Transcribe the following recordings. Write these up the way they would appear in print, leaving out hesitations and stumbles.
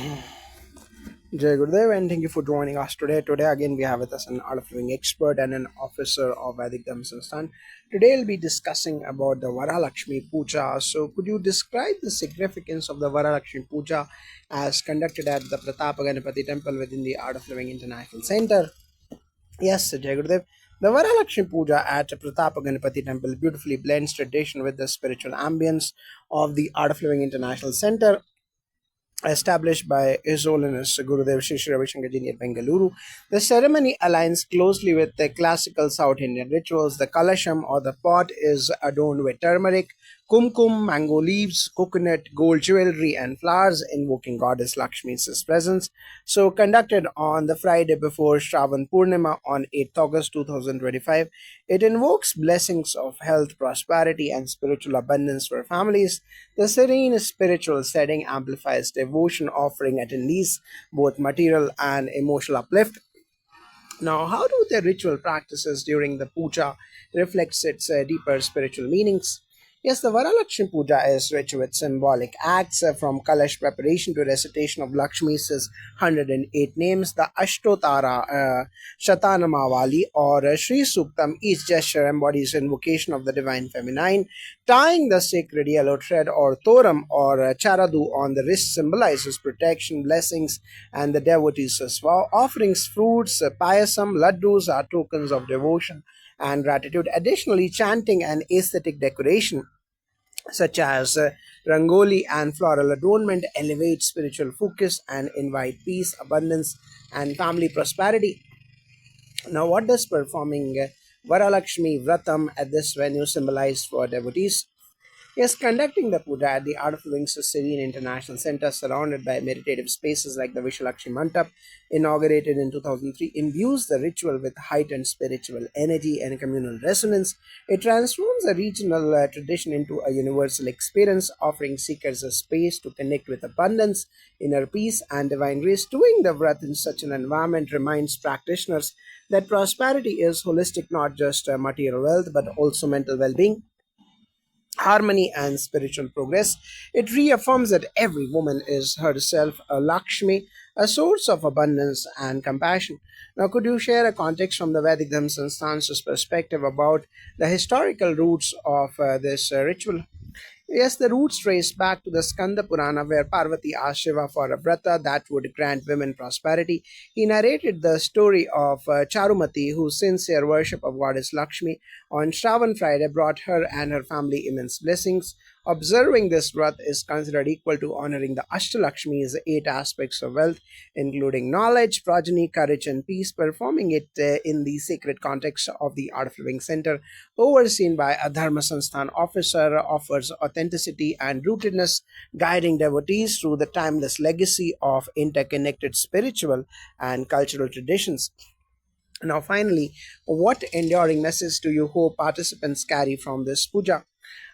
Jai Gurudev, and thank you for joining us today. Today, again, we have with us an art of living expert and an officer of Vedic Dharma Sansthan. Today, we'll be discussing about the Varalakshmi Puja. So, could you describe the significance of the Varalakshmi Puja as conducted at the Pratapa Ganapati Temple within the Art of Living International Center? Yes, Jai Gurudev. The Varalakshmi Puja at Pratapa Ganapati Temple beautifully blends tradition with the spiritual ambience of the Art of Living International Center, established by His Holiness Gurudev Shri Shri Ravi Shankar Ji at Bengaluru. The ceremony aligns closely with the classical South Indian rituals. The kalasham or the pot is adorned with turmeric, kumkum, mango leaves, coconut, gold jewelry, and flowers, invoking Goddess Lakshmi's presence. So, conducted on the Friday before Shravan Purnima on 8th August 2025, it invokes blessings of health, prosperity, and spiritual abundance for families. The serene spiritual setting amplifies devotion, offering attendees both material and emotional uplift. Now, how do the ritual practices during the puja reflects its deeper spiritual meanings? Yes, the Varalakshmi Puja is rich with symbolic acts from Kalash preparation to recitation of Lakshmi's 108 names. The Ashtotara, Shatanamavali, or Sri Suktam, each gesture embodies invocation of the divine feminine. Tying the sacred yellow thread or toram or charadu on the wrist symbolizes protection, blessings, and the devotees' vow. Offerings, fruits, payasam, laddus are tokens of devotion and gratitude. Additionally, chanting and aesthetic decoration such as rangoli and floral adornment elevate spiritual focus and invite peace, abundance, and family prosperity. Now, what does performing Varalakshmi Vratam at this venue symbolize for devotees? Yes, conducting the puja at the Art of Living Serene International Center, surrounded by meditative spaces like the Vishalakshmi Mantap, inaugurated in 2003, imbues the ritual with heightened spiritual energy and communal resonance. It transforms a regional tradition into a universal experience, offering seekers a space to connect with abundance, inner peace, and divine grace. Doing the Vrat in such an environment reminds practitioners that prosperity is holistic, not just material wealth, but also mental well being, harmony, and spiritual progress. It reaffirms that every woman is herself a Lakshmi, a source of abundance and compassion. Now, could you share a context from the Vedic Dhamma Sanstan's perspective about the historical roots of this ritual? Yes, the roots trace back to the Skanda Purana, where Parvati asked Shiva for a vrata that would grant women prosperity. He narrated the story of Charumati, whose sincere worship of goddess Lakshmi on Shravan Friday brought her and her family immense blessings. Observing this vrat is considered equal to honoring the Ashtalakshmi's eight aspects of wealth, including knowledge, progeny, courage, and peace. Performing it in the sacred context of the Art of Living Center, overseen by a Dharma Sansthan officer, offers authenticity and rootedness, guiding devotees through the timeless legacy of interconnected spiritual and cultural traditions. Now, finally, what enduring message do you hope participants carry from this puja?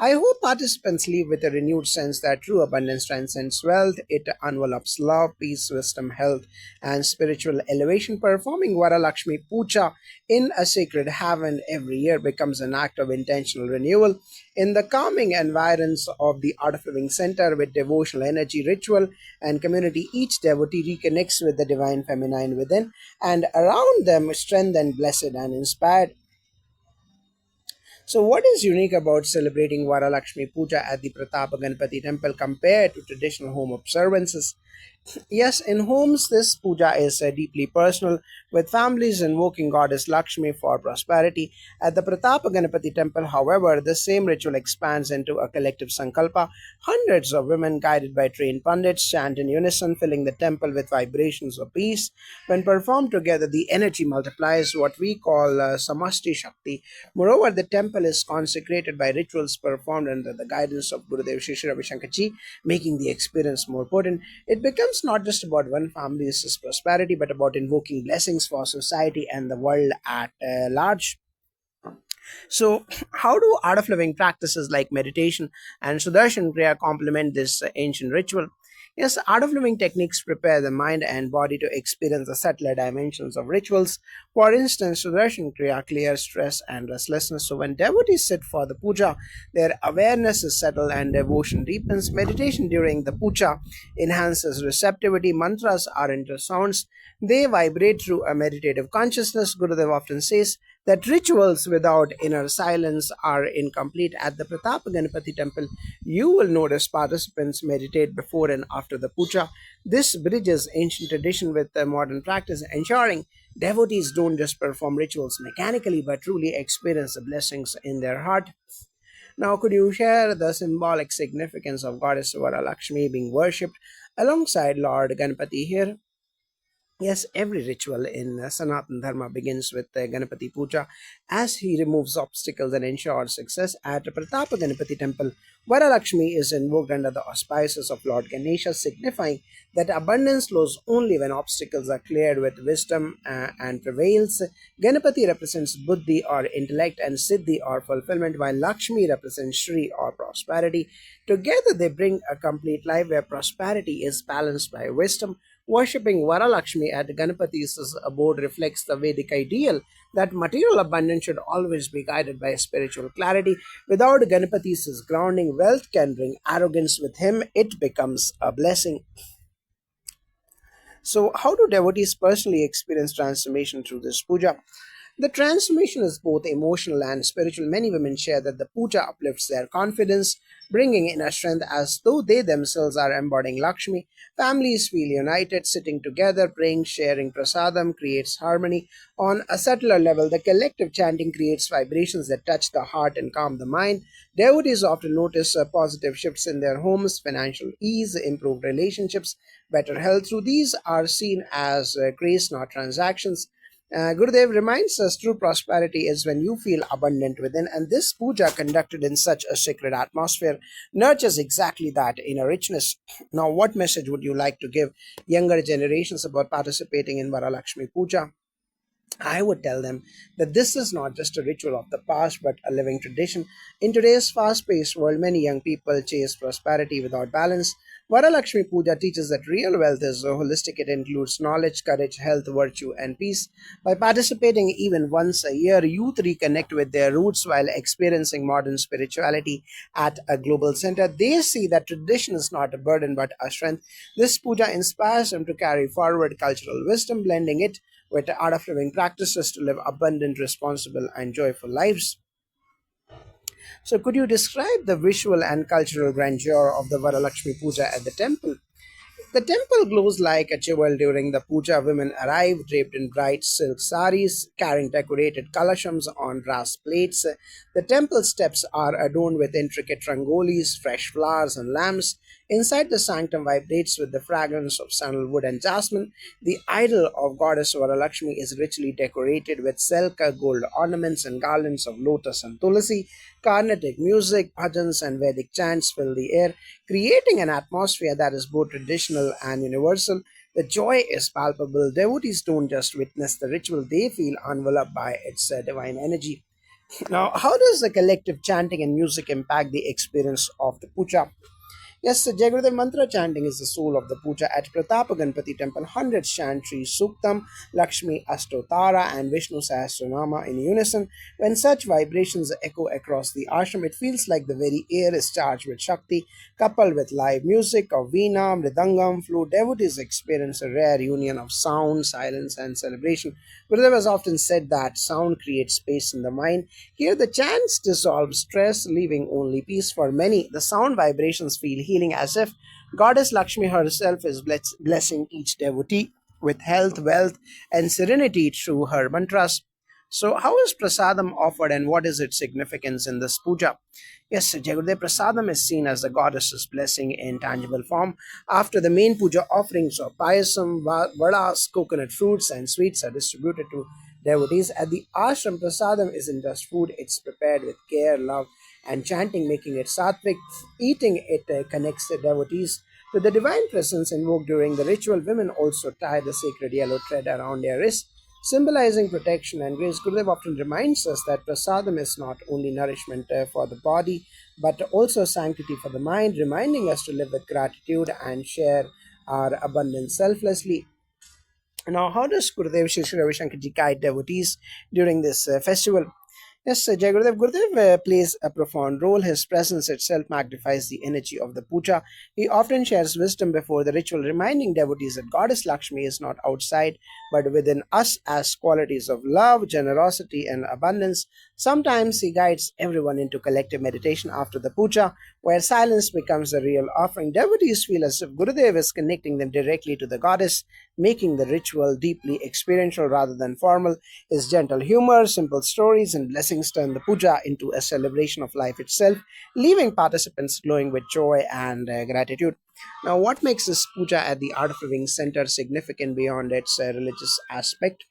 I hope participants leave with a renewed sense that true abundance transcends wealth. It envelops love, peace, wisdom, health, and spiritual elevation. Performing Varalakshmi Puja in a sacred haven every year becomes an act of intentional renewal. In the calming environs of the Art of Living Center with devotional energy, ritual, and community, each devotee reconnects with the divine feminine within, and around them, strengthened, blessed, and inspired. So, what is unique about celebrating Varalakshmi Puja at the Pratapa Ganpati temple compared to traditional home observances? Yes, in homes, this puja is deeply personal, with families invoking goddess Lakshmi for prosperity. At the Pratapa Ganapati temple, however, the same ritual expands into a collective sankalpa. Hundreds of women, guided by trained pandits, chant in unison, filling the temple with vibrations of peace. When performed together, the energy multiplies, what we call samasti shakti. Moreover, the temple is consecrated by rituals performed under the guidance of Gurudev Shri Shri Ravi Shankar Ji, making the experience more potent. It becomes not just about one family's prosperity, but about invoking blessings for society and the world at large. So, how do art of living practices like meditation and Sudarshan Kriya complement this ancient ritual? Yes, art of living techniques prepare the mind and body to experience the subtler dimensions of rituals. For instance, Sudarshan Kriya clears stress and restlessness. So when devotees sit for the puja, their awareness is settled and devotion deepens. Meditation during the puja enhances receptivity. Mantras are into sounds. They vibrate through a meditative consciousness. Gurudev often says that rituals without inner silence are incomplete. At the Pratap Ganapati temple, you will notice participants meditate before and after the puja. This bridges ancient tradition with the modern practice, ensuring devotees don't just perform rituals mechanically but truly experience the blessings in their heart. Now, could you share the symbolic significance of Goddess Varalakshmi being worshipped alongside Lord Ganapati here? Yes, every ritual in Sanatan Dharma begins with Ganapati Puja as he removes obstacles and ensures success. At Pratapa Ganapati temple, Varalakshmi is invoked under the auspices of Lord Ganesha, signifying that abundance flows only when obstacles are cleared with wisdom and prevails. Ganapati represents Buddhi or intellect and Siddhi or fulfillment, while Lakshmi represents Shri or prosperity. Together, they bring a complete life where prosperity is balanced by wisdom. Worshipping Varalakshmi at Ganapati's abode reflects the Vedic ideal that material abundance should always be guided by spiritual clarity. Without Ganapati's grounding, wealth can bring arrogance. With him, it becomes a blessing. So, how do devotees personally experience transformation through this puja? The transformation is both emotional and spiritual. Many women share that the puja uplifts their confidence, bringing inner strength as though they themselves are embodying Lakshmi. Families feel united, sitting together, praying, sharing prasadam creates harmony. On a subtler level, the collective chanting creates vibrations that touch the heart and calm the mind. Devotees often notice positive shifts in their homes, financial ease, improved relationships, better health. Through these are seen as grace, not transactions. Gurudev reminds us true prosperity is when you feel abundant within, and this puja, conducted in such a sacred atmosphere, nurtures exactly that inner richness. Now, what message would you like to give younger generations about participating in Varalakshmi Puja? I would tell them that this is not just a ritual of the past but a living tradition. In today's fast paced world, many young people chase prosperity without balance. Varalakshmi Puja teaches that real wealth is holistic. It includes knowledge, courage, health, virtue, and peace. By participating even once a year, youth reconnect with their roots while experiencing modern spirituality at a global center. They see that tradition is not a burden but a strength. This puja inspires them to carry forward cultural wisdom, blending it with the art of living practices to live abundant, responsible, and joyful lives. So, could you describe the visual and cultural grandeur of the Varalakshmi Puja at the temple? The temple glows like a jewel during the puja. Women arrive draped in bright silk saris, carrying decorated kalashams on brass plates. The temple steps are adorned with intricate rangolis, fresh flowers, and lamps. Inside the sanctum vibrates with the fragrance of sandalwood and jasmine. The idol of goddess Varalakshmi is richly decorated with silk, gold ornaments, and garlands of lotus and tulasi. Carnatic music, bhajans, and Vedic chants fill the air, creating an atmosphere that is both traditional and universal. The joy is palpable. Devotees don't just witness the ritual, they feel enveloped by its divine energy. Now, how does the collective chanting and music impact the experience of the puja? Yes, the Jagrada mantra chanting is the soul of the puja. At Pratapa Ganpati temple, hundreds chant Sri Suktam, Lakshmi Astotara, and Vishnu Sahasranama in unison. When such vibrations echo across the ashram, it feels like the very air is charged with Shakti. Coupled with live music of Veena, Mridangam, flute, devotees experience a rare union of sound, silence, and celebration. Gurudev has often said that sound creates space in the mind. Here, the chants dissolve stress, leaving only peace. For many, the sound vibrations feel healing, as if Goddess Lakshmi herself is blessing each devotee with health, wealth, and serenity through her mantras. So, how is prasadam offered and what is its significance in this puja? Yes, Jagude Prasadam is seen as the goddess's blessing in tangible form. After the main puja, offerings of payasam, vadas, coconut fruits, and sweets are distributed to devotees. At the ashram, prasadam isn't just food, it's prepared with care, love, and chanting, making it sattvic. Eating it connects the devotees to the divine presence invoked during the ritual. Women also tie the sacred yellow thread around their wrist, symbolizing protection and grace. Gurudev often reminds us that prasadam is not only nourishment for the body, but also sanctity for the mind, reminding us to live with gratitude and share our abundance selflessly. Now, how does Gurudev Shri Shri Ravi Shankar Ji guide devotees during this festival? Yes, Jai Gurudev. Gurudev plays a profound role. His presence itself magnifies the energy of the puja. He often shares wisdom before the ritual, reminding devotees that Goddess Lakshmi is not outside but within us as qualities of love, generosity, and abundance. Sometimes he guides everyone into collective meditation after the puja, where silence becomes the real offering. Devotees feel as if Gurudev is connecting them directly to the goddess, making the ritual deeply experiential rather than formal. His gentle humor, simple stories, and blessings turn the puja into a celebration of life itself, leaving participants glowing with joy and gratitude. Now, what makes this puja at the Art of Living Center significant beyond its religious aspect?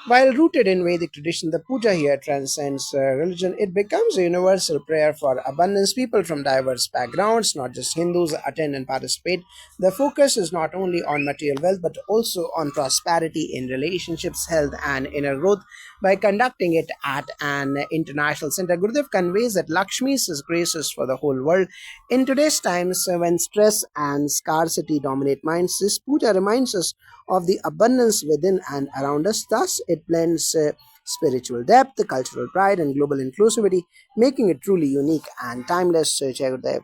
While rooted in Vedic tradition, the puja here transcends religion. It becomes a universal prayer for abundance. People from diverse backgrounds, not just Hindus, attend and participate. The focus is not only on material wealth but also on prosperity in relationships, health, and inner growth. By conducting it at an international center, Gurudev conveys that Lakshmi's grace is for the whole world. In today's times, when stress and scarcity dominate minds, this puja reminds us of the abundance within and around us. Thus, it blends spiritual depth, cultural pride, and global inclusivity, making it truly unique and timeless. Jai Gurudev.